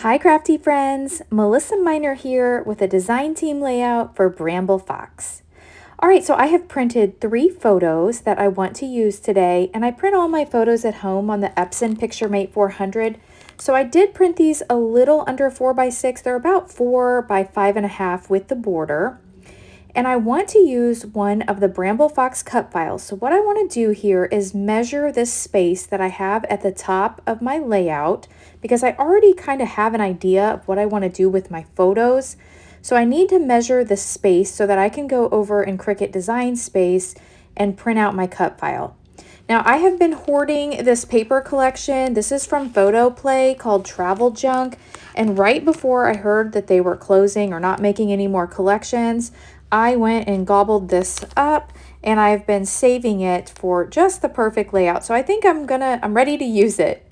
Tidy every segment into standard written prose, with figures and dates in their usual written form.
Hi crafty friends, Melissa Minor here with a design team layout for Bramble Fox. Alright, so I have printed 3 photos that I want to use today, and I print all my photos at home on the Epson PictureMate 400. So I did print these a little under 4 by 6. They're about 4 by 5.5 with the border. And I want to use one of the Bramble Fox cut files. So what I want to do here is measure this space that I have at the top of my layout, because I already kind of have an idea of what I want to do with my photos. So I need to measure the space so that I can go over in Cricut Design Space and print out my cut file. Now I have been hoarding this paper collection. This is from Photo Play called Travel Junk. And right before I heard that they were closing or not making any more collections, I went and gobbled this up, and I've been saving it for just the perfect layout. So I think I'm ready to use it.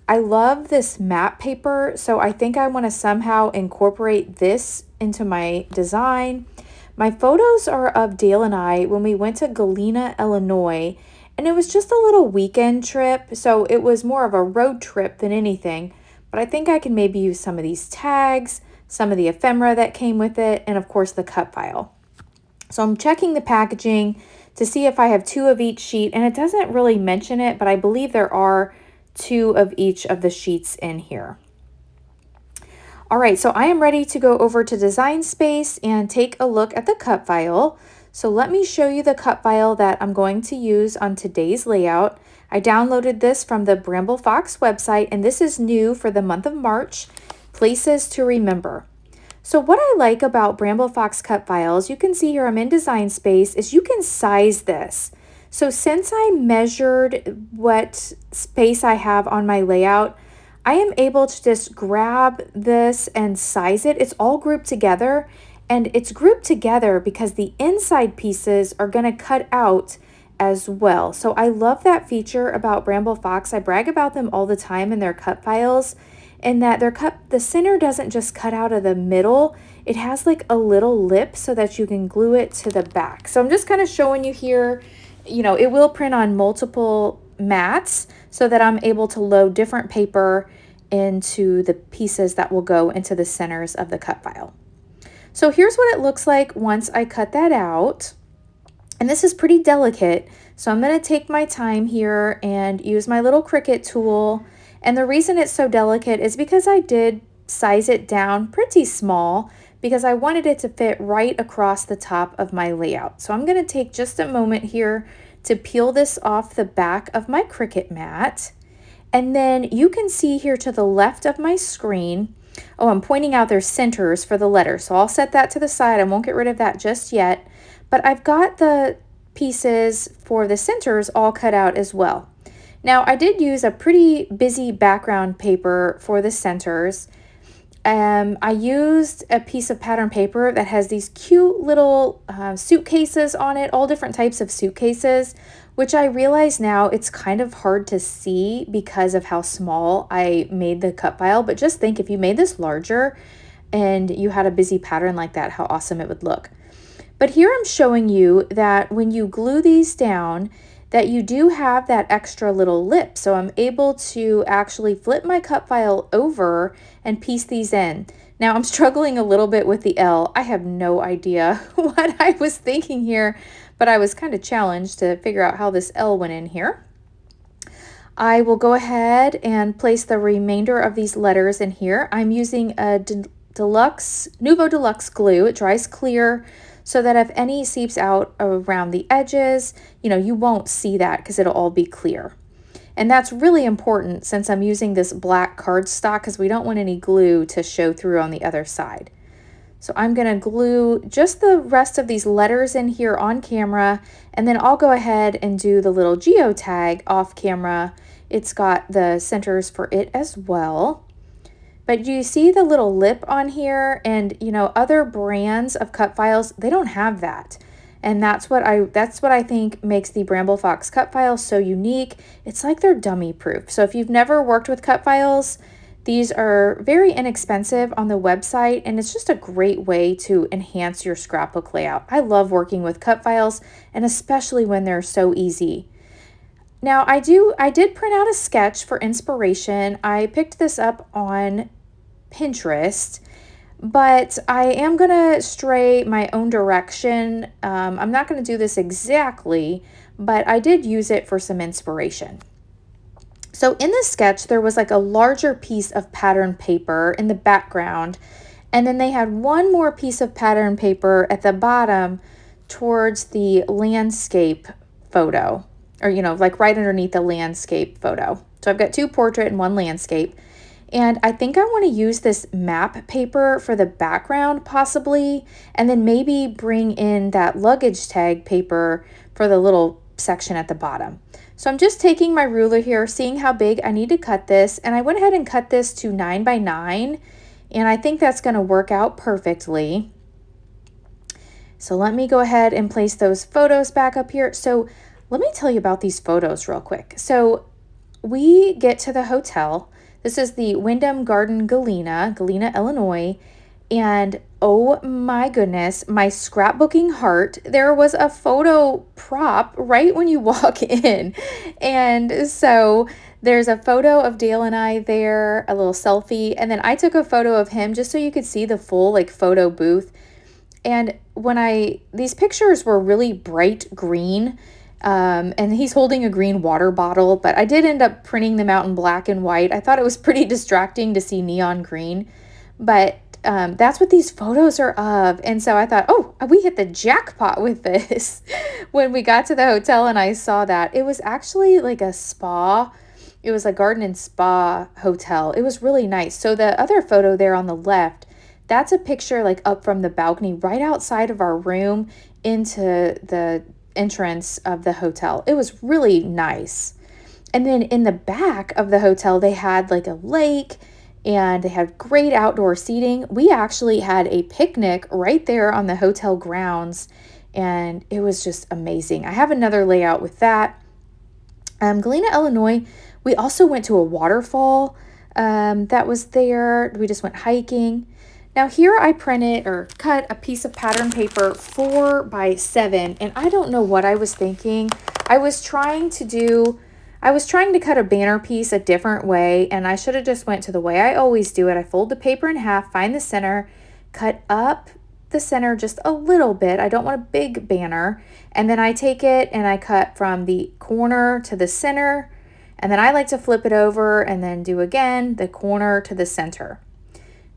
I love this matte paper, so I think I want to somehow incorporate this into my design. My photos are of Dale and I when we went to Galena, Illinois, and it was just a little weekend trip, so it was more of a road trip than anything. But I think I can maybe use some of these tags, some of the ephemera that came with it, and of course the cut file. So I'm checking the packaging to see if I have 2 of each sheet, and it doesn't really mention it, but I believe there are 2 of each of the sheets in here. All right, so I am ready to go over to Design Space and take a look at the cut file. So let me show you the cut file that I'm going to use on today's layout. I downloaded this from the Bramble Fox website, and this is new for the month of March, Places to Remember. So what I like about Bramble Fox cut files, you can see here I'm in Design Space, is you can size this. So since I measured what space I have on my layout, I am able to just grab this and size it. It's all grouped together, and it's grouped together because the inside pieces are going to cut out as well. So I love that feature about Bramble Fox. I brag about them all the time in their cut files, and that the center doesn't just cut out of the middle. It has like a little lip so that you can glue it to the back. So I'm just kind of showing you here, it will print on multiple mats so that I'm able to load different paper into the pieces that will go into the centers of the cut file. So here's what it looks like once I cut that out. And this is pretty delicate, so I'm going to take my time here and use my little Cricut tool. And the reason it's so delicate is because I did size it down pretty small because I wanted it to fit right across the top of my layout. So I'm going to take just a moment here to peel this off the back of my Cricut mat. And then you can see here to the left of my screen, I'm pointing out their centers for the letters. So I'll set that to the side. I won't get rid of that just yet. But I've got the pieces for the centers all cut out as well. Now, I did use a pretty busy background paper for the centers. I used a piece of pattern paper that has these cute little suitcases on it, all different types of suitcases, which I realize now it's kind of hard to see because of how small I made the cut file. But just think if you made this larger and you had a busy pattern like that, how awesome it would look. But here I'm showing you that when you glue these down, that you do have that extra little lip. So I'm able to actually flip my cut file over and piece these in. Now I'm struggling a little bit with the L. I have no idea what I was thinking here, but I was kind of challenged to figure out how this L went in here. I will go ahead and place the remainder of these letters in here. I'm using a Nuvo Deluxe glue. It dries clear, so that if any seeps out around the edges, you won't see that because it'll all be clear. And that's really important since I'm using this black cardstock because we don't want any glue to show through on the other side. So I'm going to glue just the rest of these letters in here on camera, and then I'll go ahead and do the little geotag off camera. It's got the centers for it as well. But you see the little lip on here, and other brands of cut files, they don't have that. And that's what I think makes the Bramble Fox cut file so unique. It's like they're dummy proof. So if you've never worked with cut files, these are very inexpensive on the website, and it's just a great way to enhance your scrapbook layout. I love working with cut files, and especially when they're so easy. Now I did print out a sketch for inspiration. I picked this up on Pinterest, but I am going to stray my own direction. I'm not going to do this exactly, but I did use it for some inspiration. So in the sketch, there was like a larger piece of pattern paper in the background, and then they had one more piece of pattern paper at the bottom towards the landscape photo, or, like right underneath the landscape photo. So I've got two portrait and one landscape. And I think I want to use this map paper for the background possibly, and then maybe bring in that luggage tag paper for the little section at the bottom. So I'm just taking my ruler here, seeing how big I need to cut this, and I went ahead and cut this to 9 by 9, and I think that's going to work out perfectly. So let me go ahead and place those photos back up here. So let me tell you about these photos real quick. So we get to the hotel. This is the Wyndham Garden Galena, Illinois. And oh my goodness, my scrapbooking heart, there was a photo prop right when you walk in. And so there's a photo of Dale and I there, a little selfie. And then I took a photo of him just so you could see the full like photo booth. And these pictures were really bright green. And he's holding a green water bottle, but I did end up printing them out in black and white. I thought it was pretty distracting to see neon green, but that's what these photos are of. And so I thought, oh, we hit the jackpot with this. When we got to the hotel and I saw that, it was actually like a spa. It was a garden and spa hotel. It was really nice. So the other photo there on the left, that's a picture like up from the balcony right outside of our room into the entrance of the hotel. It was really nice. And then in the back of the hotel, they had like a lake and they had great outdoor seating. We actually had a picnic right there on the hotel grounds, and it was just amazing. I have another layout with that. Galena, Illinois, we also went to a waterfall that was there. We just went hiking. Now here I printed or cut a piece of pattern paper 4 by 7, and I don't know what I was thinking. I was trying to cut a banner piece a different way, and I should have just went to the way I always do it. I fold the paper in half, find the center, cut up the center just a little bit. I don't want a big banner. And then I take it and I cut from the corner to the center, and then I like to flip it over and then do again the corner to the center.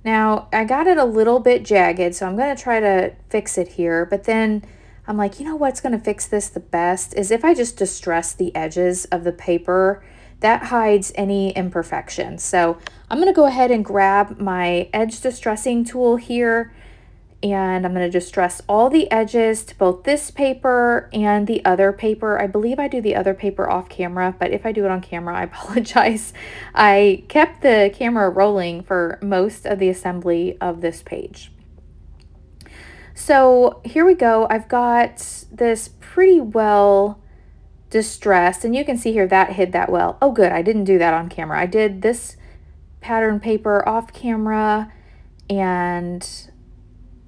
Now, I got it a little bit jagged, so I'm going to try to fix it here, but then I'm like, you know what's going to fix this the best is if I just distress the edges of the paper. That hides any imperfections. So I'm going to go ahead and grab my edge distressing tool here, and I'm going to distress all the edges to both this paper and the other paper. I believe I do the other paper off camera, but if I do it on camera, I apologize. I kept the camera rolling for most of the assembly of this page. So here we go. I've got this pretty well distressed, and you can see here that hid that well. Oh good, I didn't do that on camera. I did this pattern paper off camera, and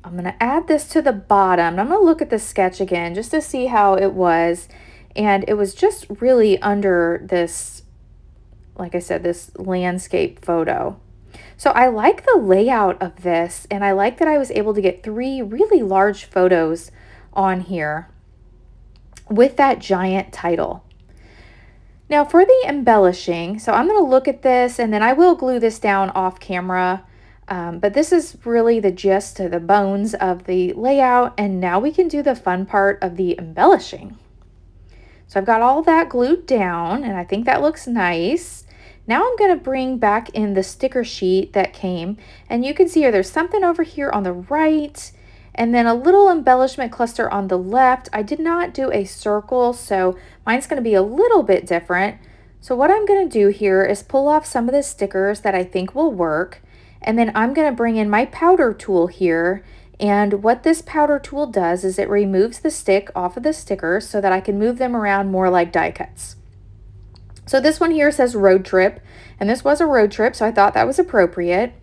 I'm going to add this to the bottom. I'm going to look at the sketch again just to see how it was. And it was just really under this, like I said, this landscape photo. So I like the layout of this, and I like that I was able to get 3 really large photos on here with that giant title. Now for the embellishing, so I'm going to look at this and then I will glue this down off camera. But this is really the gist of the bones of the layout, and now we can do the fun part of the embellishing. So I've got all that glued down, and I think that looks nice. Now I'm going to bring back in the sticker sheet that came, and you can see here there's something over here on the right, and then a little embellishment cluster on the left. I did not do a circle, so mine's going to be a little bit different. So what I'm going to do here is pull off some of the stickers that I think will work. And then I'm going to bring in my powder tool here, and what this powder tool does is it removes the stick off of the stickers so that I can move them around more like die cuts. So this one here says road trip, and this was a road trip, so I thought that was appropriate.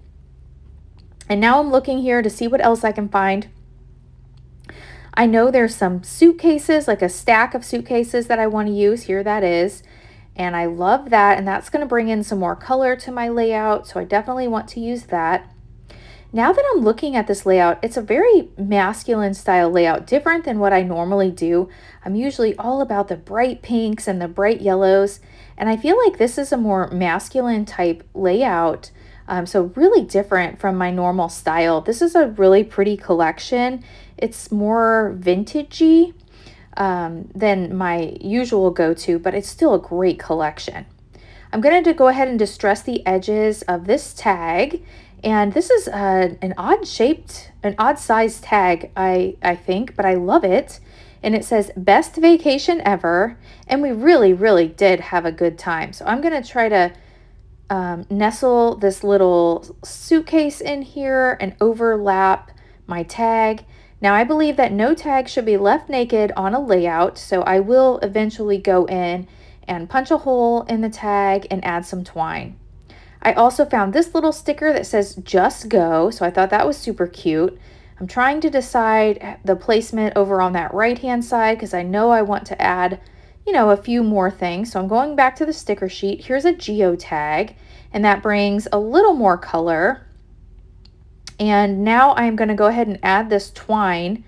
And now I'm looking here to see what else I can find. I know there's some suitcases, like a stack of suitcases that I want to use. Here that is. And I love that, and that's going to bring in some more color to my layout, so I definitely want to use that. Now that I'm looking at this layout, it's a very masculine style layout, different than what I normally do. I'm usually all about the bright pinks and the bright yellows, and I feel like this is a more masculine type layout, so really different from my normal style. This is a really pretty collection. It's more vintagey than my usual go-to, but it's still a great collection. I'm going to go ahead and distress the edges of this tag. And this is an odd sized tag, I think, but I love it. And it says best vacation ever. And we really, really did have a good time. So I'm going to try to nestle this little suitcase in here and overlap my tag. Now I believe that no tag should be left naked on a layout. So I will eventually go in and punch a hole in the tag and add some twine. I also found this little sticker that says just go, so I thought that was super cute. I'm trying to decide the placement over on that right hand side because I know I want to add, a few more things. So I'm going back to the sticker sheet. Here's a geo tag, and that brings a little more color. And now I'm going to go ahead and add this twine.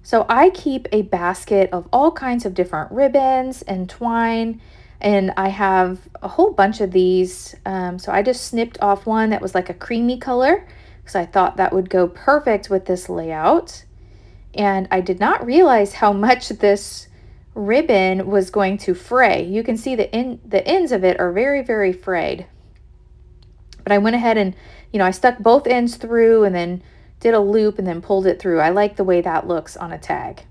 So I keep a basket of all kinds of different ribbons and twine, and I have a whole bunch of these. So I just snipped off one that was like a creamy color because I thought that would go perfect with this layout. And I did not realize how much this ribbon was going to fray. You can see the ends of it are very, very frayed. But I went ahead and, I stuck both ends through and then did a loop and then pulled it through. I like the way that looks on a tag.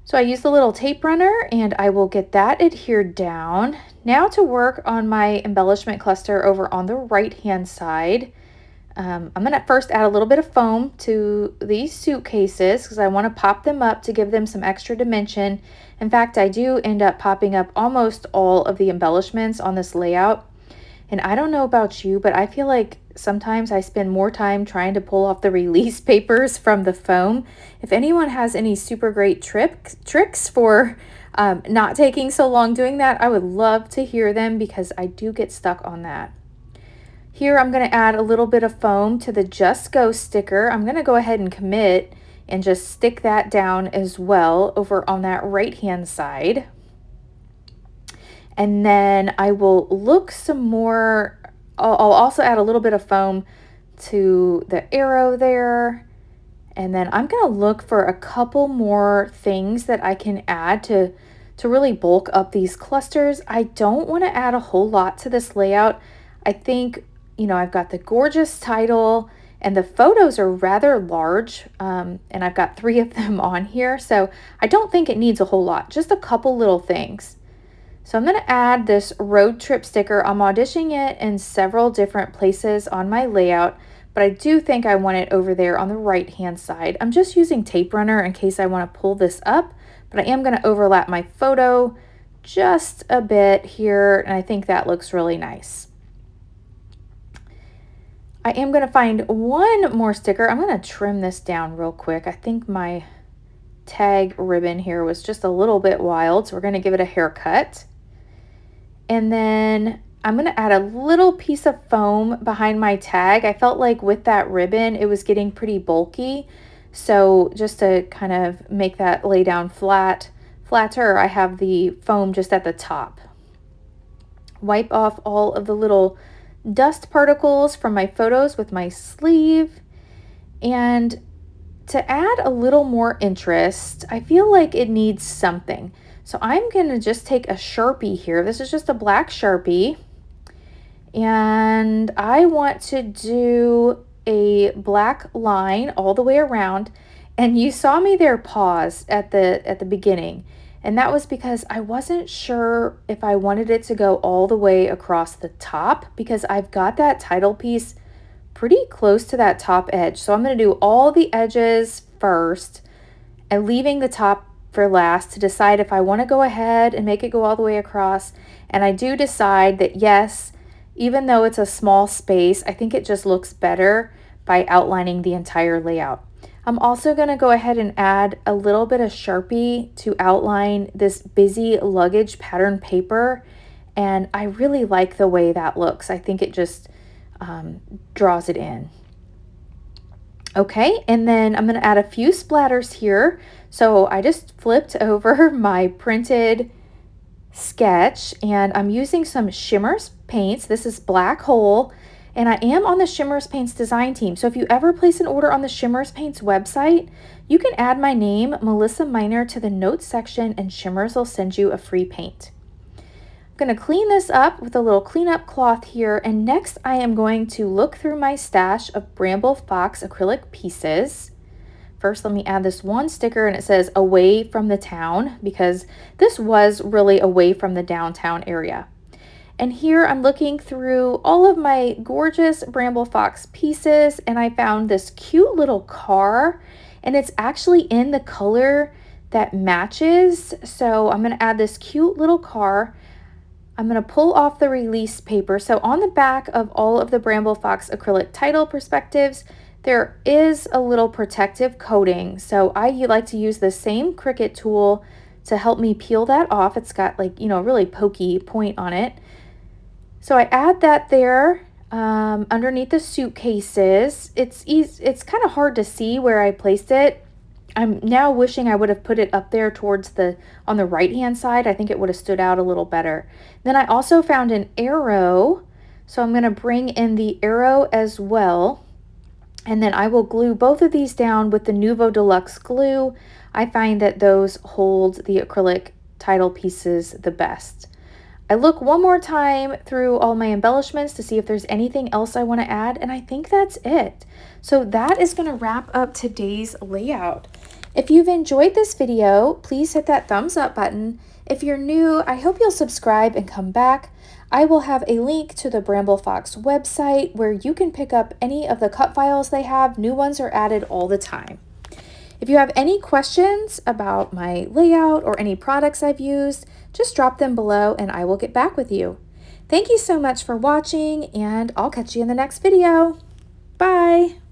So I used the little tape runner and I will get that adhered down. Now to work on my embellishment cluster over on the right hand side. I'm going to first add a little bit of foam to these suitcases because I want to pop them up to give them some extra dimension. In fact, I do end up popping up almost all of the embellishments on this layout. And I don't know about you, but I feel like sometimes I spend more time trying to pull off the release papers from the foam. If anyone has any super great tricks for not taking so long doing that, I would love to hear them because I do get stuck on that. Here I'm going to add a little bit of foam to the Just Go sticker. I'm going to go ahead and commit and just stick that down as well over on that right hand side. And then I will look some more. I'll also add a little bit of foam to the arrow there. And then I'm going to look for a couple more things that I can add to really bulk up these clusters. I don't want to add a whole lot to this layout. I think, I've got the gorgeous title and the photos are rather large. And I've got 3 of them on here. So I don't think it needs a whole lot, just a couple little things. So I'm going to add this road trip sticker. I'm auditioning it in several different places on my layout, but I do think I want it over there on the right hand side. I'm just using tape runner in case I want to pull this up, but I am going to overlap my photo just a bit here, and I think that looks really nice. I am going to find one more sticker. I'm going to trim this down real quick. I think my tag ribbon here was just a little bit wild, so we're going to give it a haircut. And then I'm going to add a little piece of foam behind my tag. I felt like with that ribbon, it was getting pretty bulky. So just to kind of make that lay down flatter, I have the foam just at the top. Wipe off all of the little dust particles from my photos with my sleeve. And to add a little more interest, I feel like it needs something. So I'm going to just take a Sharpie here. This is just a black Sharpie. And I want to do a black line all the way around. And you saw me there pause at the beginning. And that was because I wasn't sure if I wanted it to go all the way across the top because I've got that title piece pretty close to that top edge. So I'm going to do all the edges first and leaving the top for last to decide if I want to go ahead and make it go all the way across. And I do decide that yes, even though it's a small space, I think it just looks better by outlining the entire layout. I'm also going to go ahead and add a little bit of Sharpie to outline this busy luggage pattern paper. And I really like the way that looks. I think it just draws it in. Okay, and then I'm going to add a few splatters here. So I just flipped over my printed sketch and I'm using some Shimmers paints. This is Black Hole, and I am on the Shimmers Paints design team. So if you ever place an order on the Shimmers Paints website, you can add my name, Melissa Minor, to the notes section and Shimmers will send you a free paint. I'm going to clean this up with a little cleanup cloth here, and next I am going to look through my stash of Bramble Fox acrylic pieces. First, let me add this one sticker, and it says away from the town, because this was really away from the downtown area. And here I'm looking through all of my gorgeous Bramble Fox pieces, and I found this cute little car, and it's actually in the color that matches. So I'm going to add this cute little car. I'm going to pull off the release paper. So on the back of all of the Bramble Fox acrylic title perspectives, there is a little protective coating. So I like to use the same Cricut tool to help me peel that off. It's got like, you know, a really pokey point on it. So I add that there underneath the suitcases. It's kind of hard to see where I placed it. I'm now wishing I would have put it up there towards on the right hand side. I think it would have stood out a little better. Then I also found an arrow. So I'm going to bring in the arrow as well. And then I will glue both of these down with the Nuvo Deluxe glue. I find that those hold the acrylic title pieces the best. I look one more time through all my embellishments to see if there's anything else I want to add, and I think that's it. So that is going to wrap up today's layout. If you've enjoyed this video, please hit that thumbs up button. If you're new, I hope you'll subscribe and come back. I will have a link to the Bramble Fox website where you can pick up any of the cut files they have. New ones are added all the time. If you have any questions about my layout or any products I've used, just drop them below and I will get back with you. Thank you so much for watching, and I'll catch you in the next video. Bye!